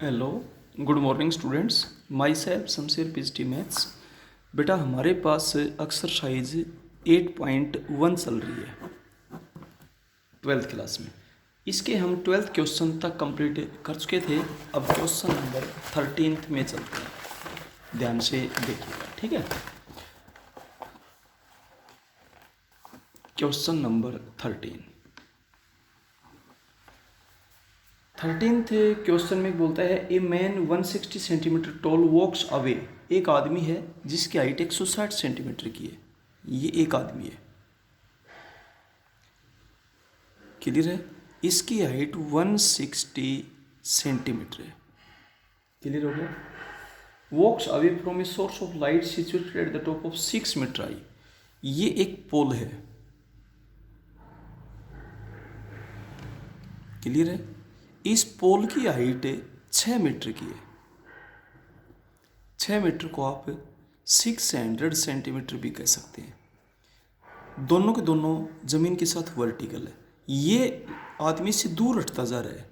Hello, good morning students. My self Shamsher PhD maths. बेटा हमारे पास exercise 8.1 चल रही है ट्वेल्थ क्लास में। इसके हम ट्वेल्थ क्वेश्चन तक कंप्लीट कर चुके थे। अब क्वेश्चन नंबर 13 में चलते हैं, ध्यान से देखिएगा, ठीक है। क्वेश्चन नंबर 13 क्वेश्चन में बोलता है a man 160 centimetre tall walks away. एक आदमी है जिसकी हाइट 160 सेंटीमीटर की है। ये एक आदमी है, क्लियर है। इसकी हाइट 160 सेंटीमीटर है, क्लियर हो गया। Walks away from a source of light situated at the top of 6 metre high. ये एक पोल है, क्लियर है। इस पोल की हाइट 6 मीटर की है। 6 मीटर को आप 600 सेंटीमीटर भी कह सकते हैं। दोनों के दोनों जमीन के साथ वर्टिकल है। ये आदमी से दूर हटता जा रहा है,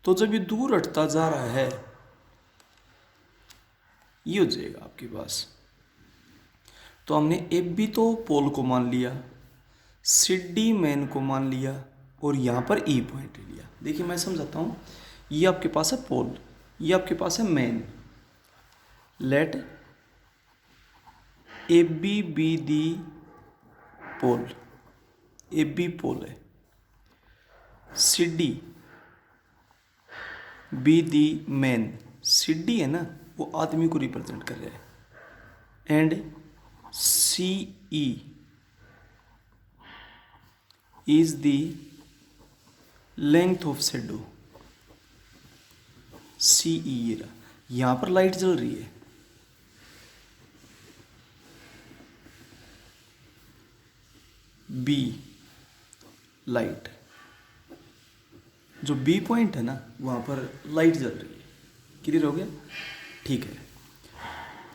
तो जब ये दूर हटता जा रहा है ये हो जाएगा आपके पास। तो हमने एफ बी तो पोल को मान लिया, सी डी मैन को मान लिया और यहाँ पर ई पॉइंट लिया। देखिए मैं समझाता हूँ। ये आपके पास है पोल, ये आपके पास है man. Let A B be the pole, A B pole है। C D be the man, C D है ना, वो आदमी को रिप्रेजेंट कर रहा है। And C E is the length of shadow. C E यहां पर लाइट जल रही है, बी लाइट, जो बी पॉइंट है ना वहां पर लाइट जल रही है, क्लियर हो गया, ठीक है।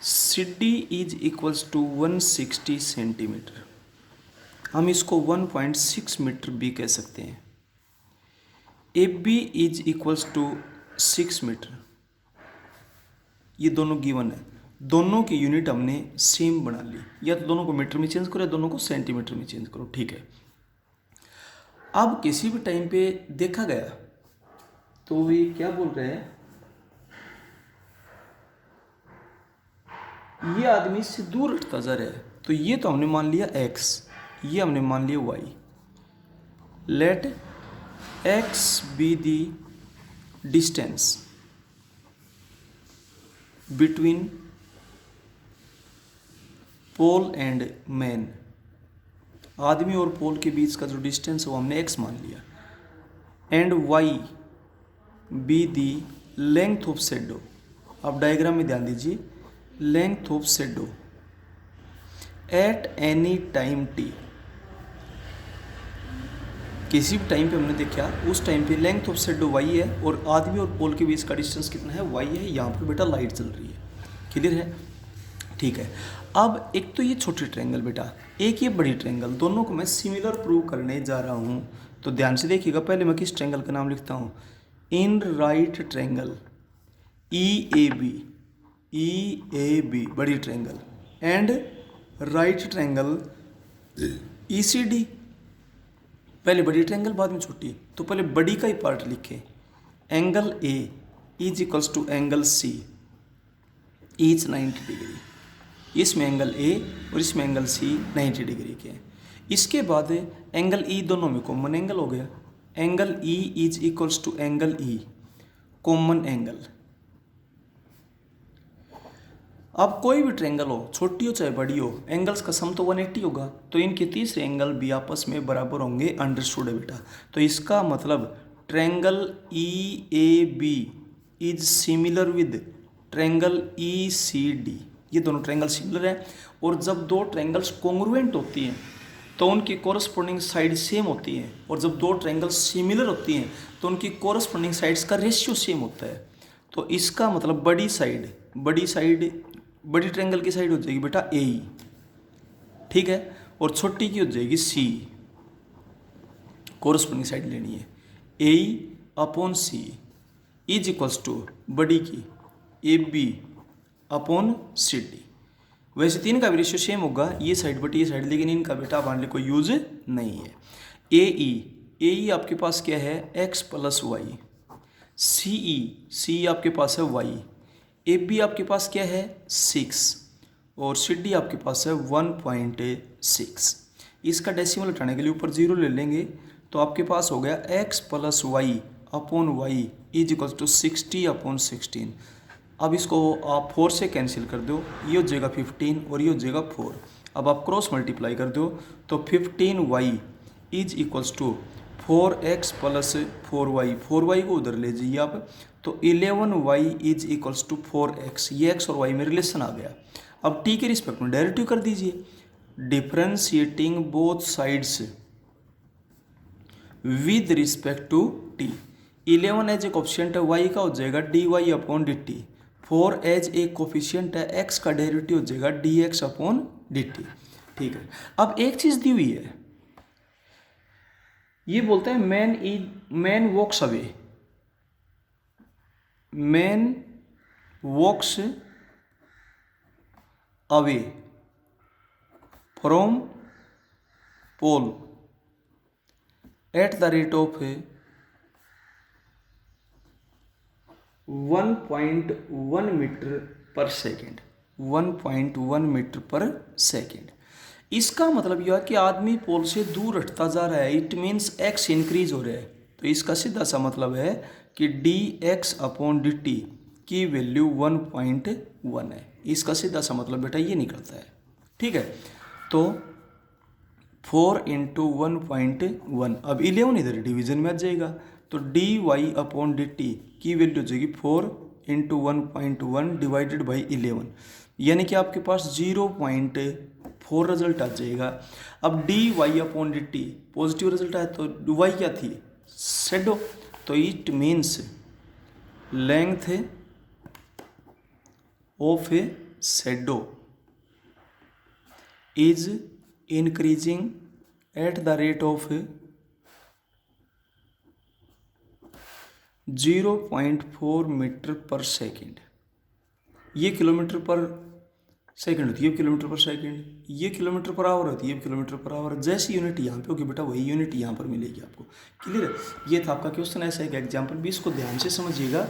C D is equals to 160 centimetre. हम इसको 1.6 मीटर भी कह सकते हैं। A B is equals to 6 metre. ये दोनों गिवन है, दोनों की यूनिट हमने सेम बना ली। या तो दोनों को मीटर में चेंज करो या दोनों को सेंटीमीटर में चेंज करो, ठीक है। अब किसी भी टाइम पे देखा गया तो ये क्या बोल रहे हैं, ये आदमी इससे दूर हटता जा रहा है। तो ये तो हमने मान लिया x, ये हमने मान लिया y। Let x be the distance between pole and man. आदमी और पोल के बीच का जो डिस्टेंस है वो हमने x मान लिया। And y be the length of shadow. अब डायग्राम में ध्यान दीजिए, length of shadow at any time T. किसी भी टाइम पे हमने देखा उस टाइम पे लेंथ ऑफ शेडो y है और आदमी और पोल के बीच का डिस्टेंस कितना है, y है। यहाँ पर बेटा लाइट चल रही है, क्लियर है, ठीक है। अब एक तो ये छोटी ट्रायंगल बेटा, एक ये बड़ी ट्रायंगल, दोनों को मैं सिमिलर प्रूव करने जा रहा हूँ। तो ध्यान से देखिएगा, पहले मैं किस ट्रायंगल का नाम लिखता हूँ। In right triangle E A B बड़ी triangle and right triangle E C D. पहले बड़ी ट्रायंगल बाद में छोटी, तो पहले बड़ी का ही पार्ट लिखे। Angle A is equals to angle C is 90 degree. इसमें एंगल ए और इसमें एंगल सी 90 डिग्री के हैं। इसके बाद एंगल ई दोनों में कॉमन एंगल हो गया। Angle E is equals to angle E, common angle. अब कोई भी ट्रायंगल हो, छोटी हो चाहे बड़ी हो, एंगल्स का सम तो 180 होगा। तो इनके तीसरे एंगल भी आपस में बराबर होंगे, अंडरस्टूड है बेटा। तो इसका मतलब triangle E A B is similar with triangle E C D. ये दोनों ट्रायंगल सिमिलर हैं। और जब दो ट्रायंगल्स कॉन्ग्रुएंट होती हैं तो उनकी कोरस्पोंडिंग साइड सेम होती है। और जब दो ट्रायंगल्स सिमिलर होती हैं तो उनकी कोरस्पोंडिंग साइड्स का रेशियो सेम होता है। तो इसका मतलब बड़ी ट्रायंगल की साइड हो जाएगी बेटा ए, ठीक है, और छोटी की हो जाएगी सी। कोरस्पोंडिंग साइड लेनी है A upon C. Is equals to बड़ी की A B upon C D. वैसे तीन का भी रेशियो सेम होगा, ये साइड बटी ये साइड, लेकिन इनका बेटा मान ली कोई यूज नहीं है। ए ई आपके पास क्या है एक्स प्लस वाई, सी आपके पास है वाई, ए बी आपके पास क्या है 6 और सी डी आपके पास है 1.6। इसका डेसिमल उठाने के लिए ऊपर 0 ले लेंगे तो आपके पास हो गया X plus Y upon Y is equal to 60 upon 16। अब इसको आप 4 से कैंसिल कर दो, ये हो जाएगा 15 और ये हो जाएगा 4। अब आप क्रॉस मल्टीप्लाई कर दो तो 15y is equals to 4x plus 4y को उधर ले जाइए आप, तो 11y is equals to 4x। ये x और y में रिलेशन आ गया। अब t के रिस्पेक्ट में डेरिवेटिव कर दीजिए, differentiating both sides with respect to t। 11 as a coefficient है, y का हो जाएगा dy upon dt। 4 as a coefficient है, x का डेरिवेटिव हो जाएगा dx अपॉन dt। ठीक है, अब एक चीज दी हुई है, ये बोलता है man walks away, man walks away from pole at the rate of 1.1 metre per second, 1.1 metre per second. इसका मतलब यह है कि आदमी पोल से दूर हटता जा रहा है, इट मीन्स एक्स इंक्रीज हो रहा है। तो इसका सीधा सा मतलब है कि D X upon D T की वैल्यू 1.1 है। इसका सीधा सा मतलब बेटा ये निकलता है। ठीक है, तो 4 इंटू 1.1, अब 11 इधर डिवीजन में आ जाएगा, तो D Y upon D T की वैल्यू हो जाएगी 4 इंटू 1.1 डिवाइडेड बाई 11, यानी कि आपके पास 0.4 रिजल्ट आ जाएगा। अब D Y upon D T positive result आया, तो वाई क्या थी शेडो, तो it means length of a shadow is increasing at the rate of 0.4 metre per second. ये किलोमीटर पर सेकेंड होती है, किलोमीटर पर सेकेंड, ये किलोमीटर पर आवर होती है, किलोमीटर पर आवर। जैसी यूनिट यहाँ पे होगी बेटा वही यूनिट यहाँ पर मिलेगी आपको। क्लियर है, ये था आपका क्वेश्चन। ऐसा एक एग्जाम्पल भी, इसको ध्यान से समझिएगा।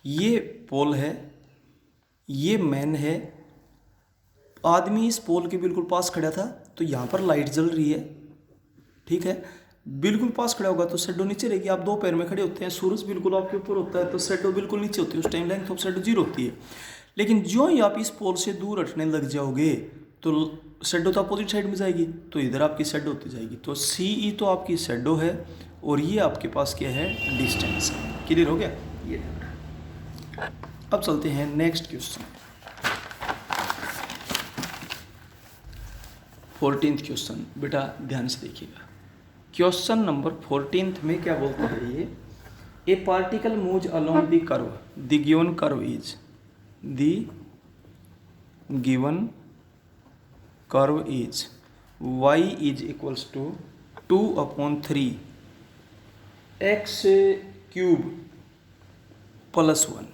ये पोल है, ये मैन है, आदमी इस पोल के बिल्कुल पास खड़ा था, तो यहाँ पर लाइट जल रही है। ठीक है, बिल्कुल पास खड़ा होगा तो शेडो नीचे रहेगी। आप दो पैर में खड़े होते हैं, सूरज बिल्कुल आपके ऊपर होता है तो शेडो बिल्कुल नीचे होती है, उस टाइम लेंथ ऑफ शेडो 0 होती है। लेकिन जो ही आप इस पोल से दूर हटने लग जाओगे तो शेडो तो अपोजिट साइड में जाएगी, तो इधर आपकी शेडो होती जाएगी। तो सी ई तो आपकी शेडो है और ये आपके पास क्या है डिस्टेंस है। क्लियर हो गया ये। अब चलते हैं नेक्स्ट क्वेश्चन, 14th क्वेश्चन। बेटा ध्यान से देखिएगा, क्वेश्चन नंबर 14th में क्या बोलता है ये, a particle moves along the curve, the given curve is, the given curve is y is equals to 2/3 x cube plus 1।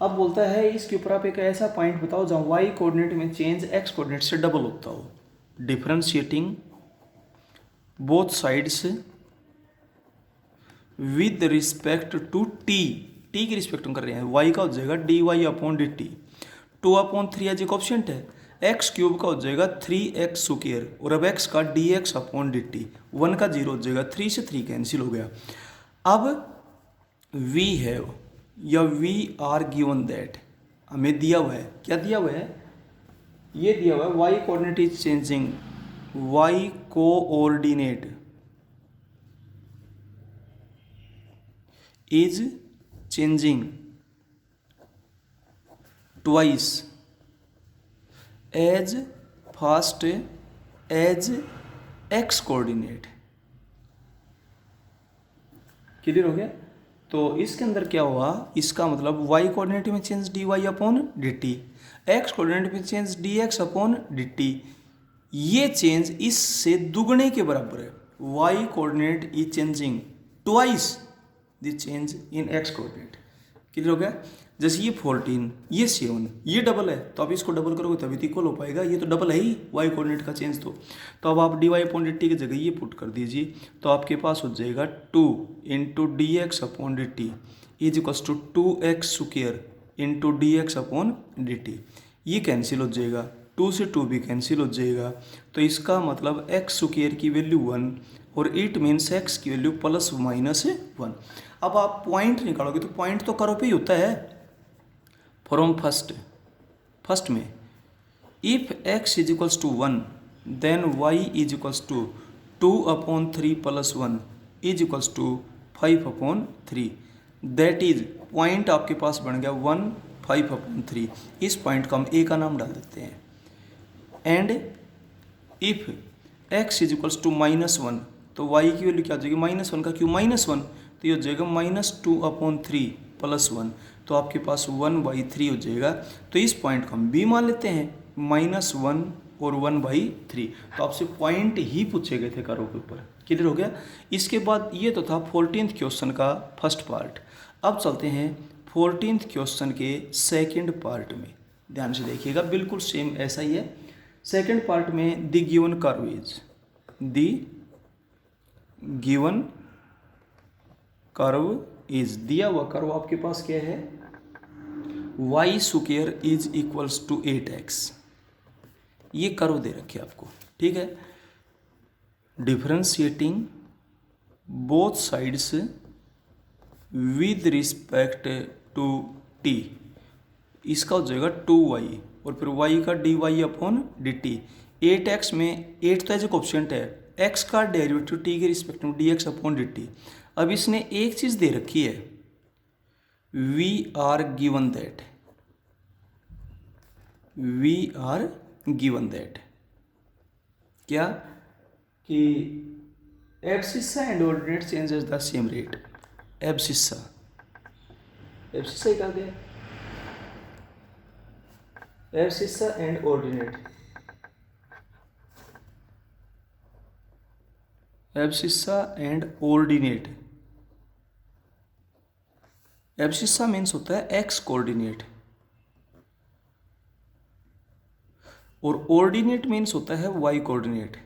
अब बोलता है इसके ऊपर आप एक ऐसा पॉइंट बताओ जहाँ y कोऑर्डिनेट में चेंज x कोऑर्डिनेट से डबल होता हो। Differentiating both sides with respect to t की रिस्पेक्ट में कर रहे हैं। y का हो जाएगा dy upon D T, 2/3 as a coefficient है, x क्यूब का हो जाएगा 3x स्क्वायर और अब x का dx अपॉन डी टी, 1 का 0 हो जाएगा, 3 से 3 कैंसिल हो गया। अब v है या वी आर गिवन दैट, हमें दिया हुआ है, क्या दिया हुआ है, ये दिया हुआ है y coordinate is changing, y coordinate is changing twice as fast as x coordinate. Clear हो गया। तो इसके अंदर क्या हुआ, इसका मतलब y कोऑर्डिनेट में change dy upon D T, x coordinate में change dx upon D T, ये चेंज इससे दुगने के बराबर है। y coordinate is changing twice the change in X coordinate. Clear हो गया। जैसे ये 14, ये 7, ये डबल है तो आप इसको डबल करोगे तभी तो इक्वल हो पाएगा, ये तो डबल है ही वाई कोऑर्डिनेट का चेंज। तो अब आप D Y upon D T की जगह ये पुट कर दीजिए, तो आपके पास हो जाएगा 2 into D X upon D T is equals to 2x square into D X upon D T. ये कैंसिल हो जाएगा, 2 से 2 भी कैंसिल हो जाएगा, तो इसका मतलब x स्क्वायर की वैल्यू 1 और इट मीन्स x की वैल्यू प्लस माइनस 1। अब आप पॉइंट निकालोगे तो पॉइंट तो करो पे ही होता है। फ्रॉम फर्स्ट में if x is equals to 1 then y is equals to 2/3 plus 1 is equals to 5/3। That is point आपके पास बन गया 1 5/3। इस पॉइंट को हम a का नाम डाल देते हैं। And if x is equals to -1 तो y की वैल्यू क्या हो जाएगी, -1 का क्यों -1, तो ये हो जाएगा -2/3 प्लस 1, तो आपके पास 1/3 हो जाएगा। तो इस पॉइंट को हम b मान लेते हैं, -1 और 1/3। तो आपसे पॉइंट ही पूछे गए थे करो के ऊपर। क्लियर हो गया। इसके बाद ये तो था 14th क्वेश्चन का फर्स्ट पार्ट। अब चलते हैं 14th क्वेश्चन के सेकंड पार्ट में। ध्यान से देखिएगा, बिल्कुल सेम ऐसा ही है। सेकंड पार्ट में the given curve is, the given curve is, दिया हुआ कर्व आपके पास क्या है, y square is equals to 8x। ये कर्व दे रखे आपको, ठीक है। Differentiating both sides with respect to t, इसका हो जाएगा 2y और फिर y का dy अपॉन dt। 8x में 8 तो एज ए कोफिशिएंट है, x का डेरिवेटिव t के रिस्पेक्ट में dx अपॉन dt। अब इसने एक चीज दे रखी है, वी आर गिवन दैट क्या कि abscissa and ordinate changes the same rate. Abscissa ही कहा गया, abscissa and ordinate, abscissa and ordinate. Abscissa means होता है एक्स कोऑर्डिनेट और ऑर्डिनेट मीन्स होता है वाई कोऑर्डिनेट।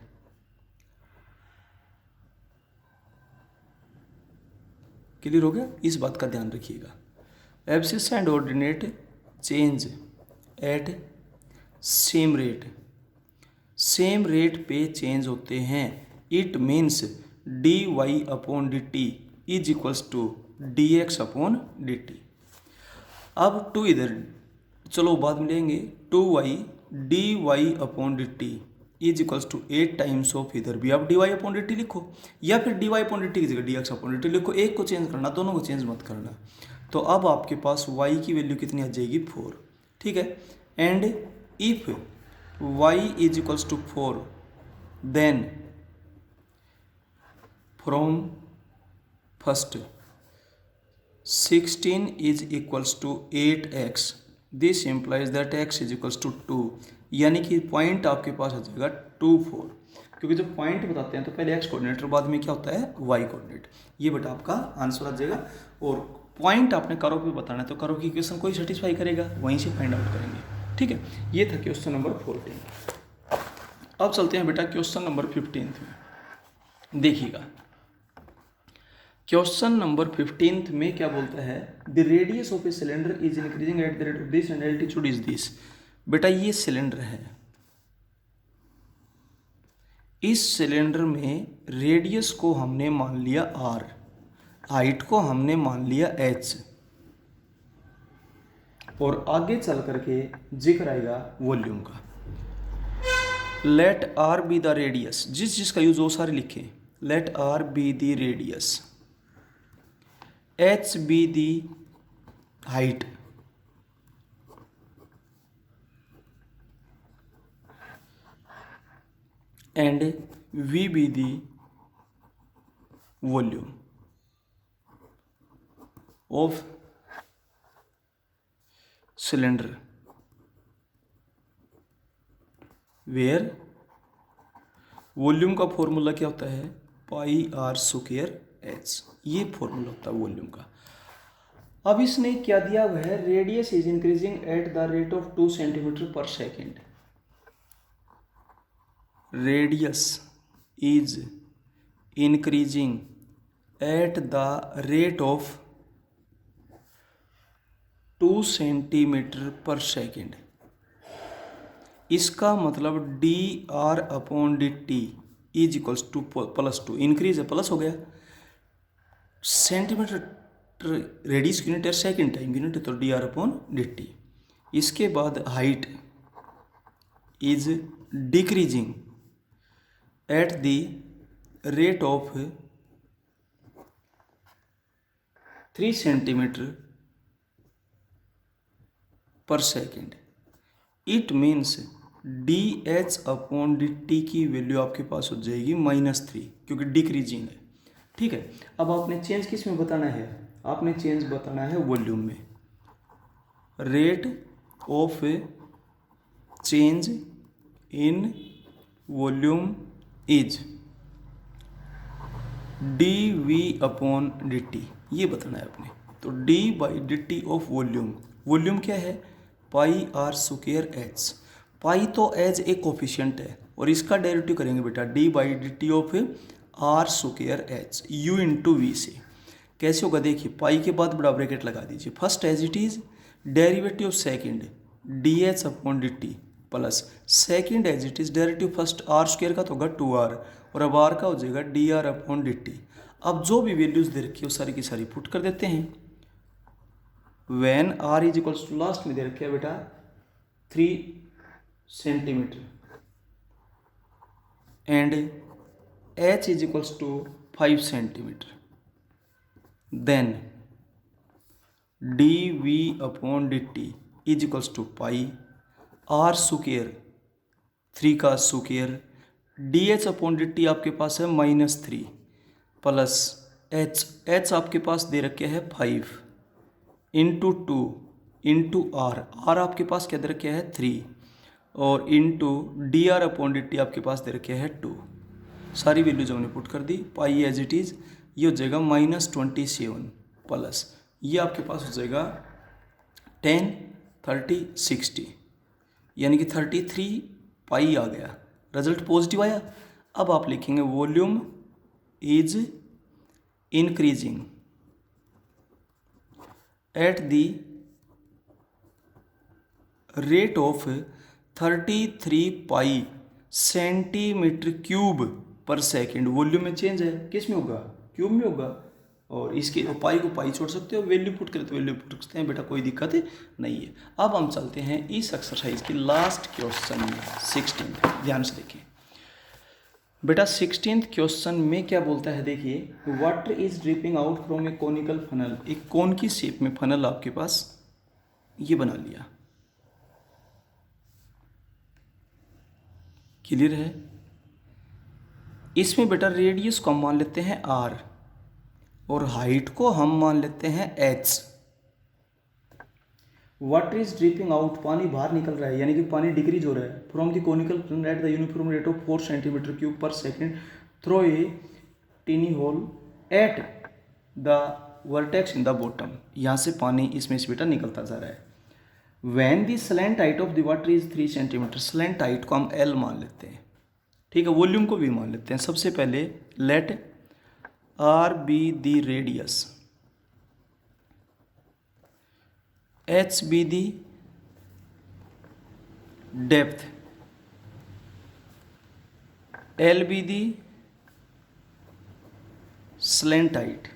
क्लियर हो गया, इस बात का ध्यान रखिएगा। Abscissa and ordinate change at same rate पे चेंज होते हैं। It means dy upon D T is equals to dx upon D T. अब 2 इधर चलो बाद में लेंगे, 2y dy upon D T is equals to 8 times of, इधर भी आप dy अपॉन डी टी लिखो या फिर dy अपॉन डी टी की जगह dx अपॉन डी टी लिखो। एक को चेंज करना, दोनों को चेंज मत करना। तो अब आपके पास y की वैल्यू कितनी आ जाएगी, 4, ठीक है। And if y is equals to 4 then from first 16 is equals to 8x, this implies that x is equals to 2, यानी कि पॉइंट आपके पास आ जाएगा 2 4, क्योंकि जब पॉइंट बताते हैं तो पहले x कोऑर्डिनेट और बाद में क्या होता है y कोऑर्डिनेट। ये बेटा आपका आंसर आ जाएगा। और पॉइंट आपने करो पे बताना है तो करो की क्वेश्चन कोई सेटिस्फाई करेगा, वहीं से फाइंड आउट करेंगे, ठीक है। ये था क्वेश्चन नंबर 14। अब चलते हैं बेटा क्वेश्चन नंबर 15 में। देखिएगा क्वेश्चन नंबर 15 में क्या बोलता है, the radius of a cylinder is increasing at the rate of this and altitude is this. बेटा ये सिलेंडर है, इस सिलेंडर में रेडियस को हमने मान लिया r, हाइट को हमने मान लिया h, और आगे चल करके जिक्र आएगा वॉल्यूम का। Let r be the radius, जिसका यूज वो सारे लिखे, let r be the radius, h be the height, and v be the volume of cylinder, where volume का फॉर्मूला क्या होता है, पाई r स्क्वायर एच, ये फॉर्मूला होता है वॉल्यूम का। अब इसने क्या दिया हुआ है, radius is increasing at the rate of 2 centimetre per second. Radius is increasing at the rate of 2 centimetre per second. इसका मतलब D R upon D T is equals to +2, increase है प्लस हो गया, सेंटीमीटर रेडियस की unit है, second time unit है, तो D R upon D T. इसके बाद height is decreasing at the rate of 3 centimetre per second. It means D H upon D T की वैल्यू आपके पास हो जाएगी -3, क्योंकि डिक्रीजिंग है। ठीक है, अब आपने चेंज किस में बताना है, आपने चेंज बताना है वॉल्यूम में। Rate of change in volume is D V upon D T, ये बताना है आपने। तो D by D T of volume, volume क्या है, pi R square H. Pi तो एज ए कोफिशिएंट है, और इसका डेरिवेटिव करेंगे बेटा D by D T of R square H U into V से। कैसे होगा, देखिए पाई के बाद बड़ा ब्रैकेट लगा दीजिए, first as it is derivative of second D H upon D T plus second as it is derivative first R square का तो होगा 2r, और अब आर का हो जाएगा D R upon D T. अब जो भी वैल्यूज दे रखी है वो सारी की सारी पुट कर देते हैं। When R is equals to, last में दे रखे है बेटा 3 centimetre and h is equals to 5 centimetre, then D V upon D T is equals to pi R square 3 का square D H upon D T आपके पास है -3 plus H आपके पास दे रखे है 5 इंटू 2 इंटू आर आपके पास क्या दे रखे है 3, और into D R upon D T आपके पास दे रखे है 2। सारी वैल्यूज हमने पुट कर दी, पाई एज इट इज ये हो जाएगा -27 प्लस ये आपके पास हो जाएगा 10 30 60, यानी कि 33 पाई आ गया, रिजल्ट पॉजिटिव आया। अब आप लिखेंगे volume is increasing at the rate of 33 pi centimetre cube per second. Volume में चेंज है, किस में होगा, क्यूब में होगा, और इसके पाई को पाई छोड़ सकते हो, वैल्यू पुट करें तो वैल्यू पुट सकते हैं बेटा, कोई दिक्कत नहीं है। अब हम चलते हैं इस एक्सरसाइज की लास्ट क्वेश्चन में 16। ध्यान से देखिए बेटा, 16 क्वेश्चन में क्या बोलता है, देखिए water is dripping out from A conical funnel. एक कोन की शेप में फनल आपके पास ये बना लिया, क्लियर है। इसमें बेटा रेडियस को हम मान लेते हैं r और हाइट को हम मान लेते हैं h। Water is dripping out, पानी बाहर निकल रहा है, यानी कि पानी डिक्रीज हो रहा है, from the conical funnel at the uniform rate of 4 centimetre cube per second through a tiny hole at the vertex in the bottom. यहाँ से पानी इसमें से बेटा निकलता जा रहा है। Van the slant height of the water is 3 centimetre, slant height को हम L मान लेते हैं, ठीक है। वॉल्यूम को भी मान लेते हैं। सबसे पहले let R be the radius, H be the depth, L be the slant height.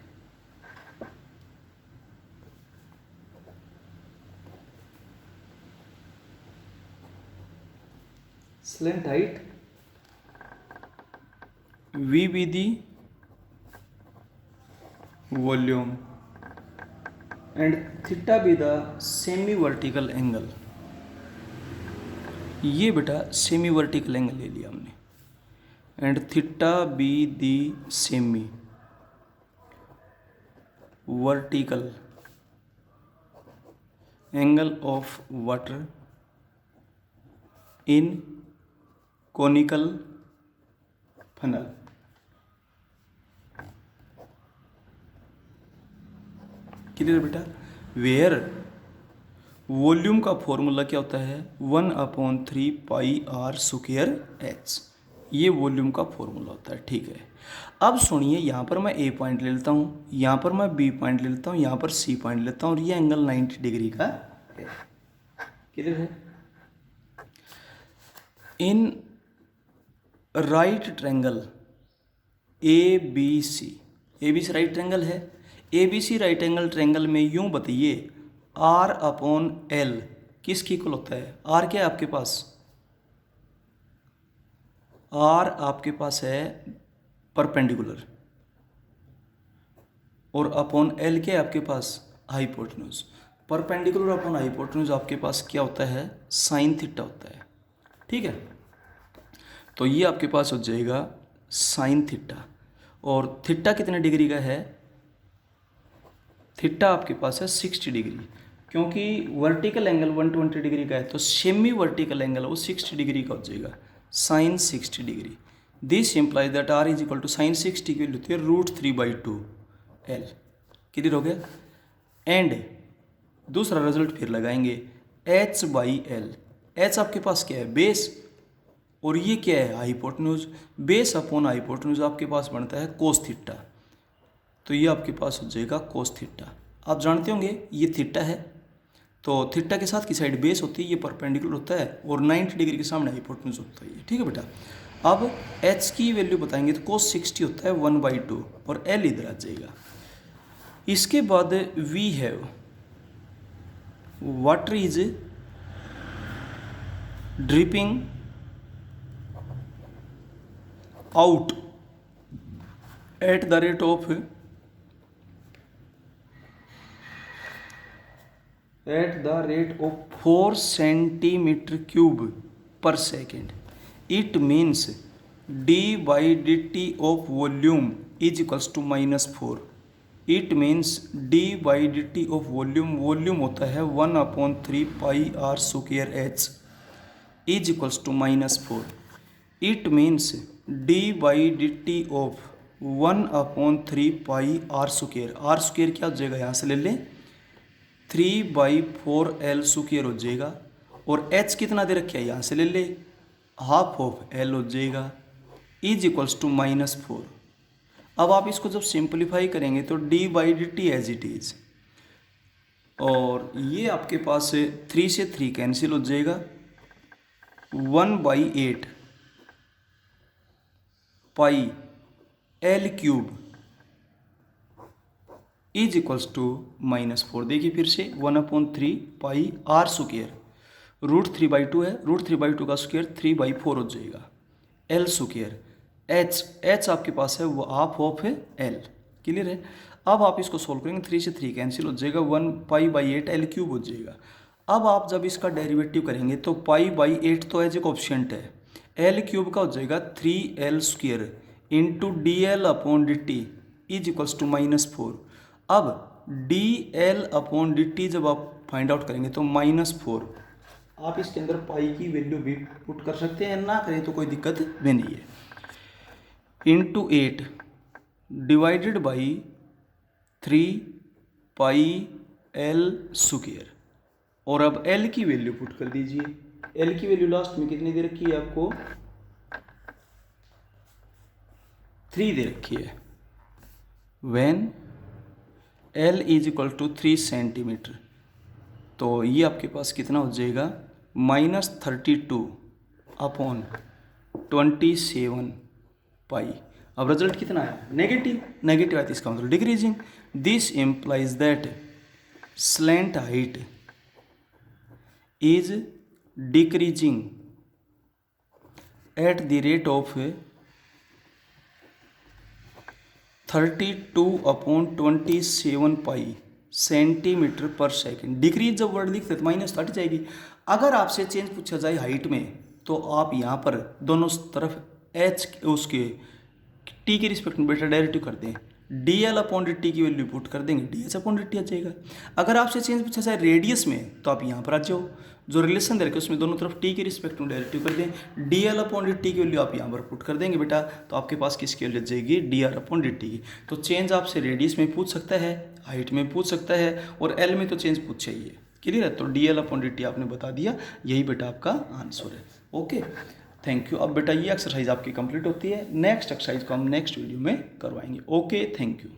Slant height V be the volume and theta be the semi vertical angle. ये बेटा सेमी वर्टिकल एंगल ले लिया हमने, and theta be the semi vertical angle of water in conical funnel. Clear बेटा। Where volume का formula क्या होता है 1/3 पाई आर स्क्वायर एच, ये वॉल्यूम का फॉर्मूला होता है। ठीक है, अब सुनिए, यहाँ पर मैं ए पॉइंट ले लेता हूँ, यहाँ पर मैं बी पॉइंट ले लेता हूँ, यहाँ पर सी पॉइंट लेता हूँ और ये एंगल 90 डिग्री का है। क्लियर है। In right triangle A B C right triangle है, A B C right angle triangle में यूं बताइए R/L किसकी इक्वल होता है। R क्या है आपके पास, R आपके पास है परपेंडिकुलर, और अपॉन L क्या है आपके पास हाइपोटेन्यूज। परपेंडिकुलर अपॉन हाइपोटेन्यूज आपके पास क्या होता है साइन थीटा होता है। ठीक है, तो ये आपके पास हो जाएगा साइन थीटा, और थीटा कितने डिग्री का है, थीटा आपके पास है 60 डिग्री, क्योंकि वर्टिकल एंगल 120 डिग्री का है तो सेमी वर्टिकल एंगल वो 60 डिग्री का हो जाएगा, sine 60 degree. This implies that R is equal to sine 60 की वैल्यू होती है √3/2 L। क्लियर हो गया। एंड दूसरा रिजल्ट फिर लगाएंगे H/L। H आपके पास क्या है बेस, और ये क्या है हाइपोटेन्यूज। बेस अपॉन हाइपोटेन्यूज आपके पास बनता है कोस थीटा, तो ये आपके पास हो जाएगा कोस थीटा। आप जानते होंगे ये थीटा है, तो थीटा के साथ की साइड बेस होती है, ये परपेंडिकुलर होता है और 90 डिग्री के सामने हाइपोटेन्यूज होता है। ठीक है बेटा। अब H की वैल्यू बताएंगे तो कोस 60 होता है 1/2 और L इधर आ जाएगा। इसके बाद we have water is dripping out at the rate of 4 cm³ per second. It means d/dt of volume is equals to -4. It means d/dt of volume होता है 1/3 पाई r square h is equals to -4. It means d/dt of 1/3 pi r square, r square क्या हो जाएगा यहाँ से ले लें 3/4 L square हो जाएगा, और h कितना दे रखा है यहाँ से ले ले हाफ ऑफ L हो जाएगा इज इक्वल्स टू -4। अब आप इसको जब सिंपलीफाई करेंगे तो d/dt एज इट इज, और ये आपके पास 3 से 3 कैंसिल हो जाएगा 1/8 पाई L³ इज इक्वल्स टू -4। देखिए फिर से 1/3 पाई r स्क्वायर √3/2 है, √3/2 का स्क्वायर 3/4 हो जाएगा L स्क्वायर। h आपके पास है वो हाफ ऑफ है L। क्लियर है। अब आप इसको सोल्व करेंगे 3 से 3 कैंसिल हो जाएगा 1π/8 L³ हो जाएगा। अब आप जब इसका डेरिवेटिव करेंगे तो π/8 तो एज ए कोएफिशिएंट है, L³ का हो जाएगा 3L² into dL/dt is equals to -4। अब dL/dt जब आप फाइंड आउट करेंगे तो -4, आप इसके अंदर पाई की वैल्यू भी पुट कर सकते हैं, ना करें तो कोई दिक्कत भी नहीं है, इंटू 8 डिवाइडेड बाई 3πL²। और अब L की वैल्यू पुट कर दीजिए। L की वैल्यू लास्ट में कितनी दे रखी है आपको 3 दे रखी है। When L is equal to 3 centimetre, तो ये आपके पास कितना हो जाएगा -32/27 पाई। अब रिजल्ट कितना है नेगेटिव, नेगेटिव है तो इसका मतलब decreasing. This implies that slant height is decreasing at the rate of 32/27 pi centimetre per second. Decrease जब वर्ड लिखते तो माइनस हट जाएगी। अगर आपसे चेंज पूछा जाए हाइट में तो आप यहाँ पर दोनों तरफ h उसके t के रिस्पेक्ट में बेटा डेरिवेटिव कर दें। D L upon D T की वैल्यू पुट कर देंगे, D H upon D T आ जाएगा। अगर आपसे चेंज पूछा जाए रेडियस में तो आप यहाँ पर आ जाओ, जो रिलेशन दे रखे उसमें दोनों तरफ टी के रिस्पेक्ट में डेरिवेटिव कर दें, D L upon D T की वैल्यू आप यहाँ पर पुट कर देंगे बेटा, तो आपके पास किसकी वैल्यू आ जाएगी, D R upon D T की। तो चेंज आपसे रेडियस में पूछ सकता है, हाइट में पूछ सकता है, और एल में तो चेंज पूछ चाहिए। क्लियर है, तो D L upon D T आपने बता दिया, यही बेटा आपका आंसर है। Okay, thank you. अब बेटा ये एक्सरसाइज आपकी कंप्लीट होती है, नेक्स्ट एक्सरसाइज को हम नेक्स्ट वीडियो में करवाएंगे। Okay, thank you.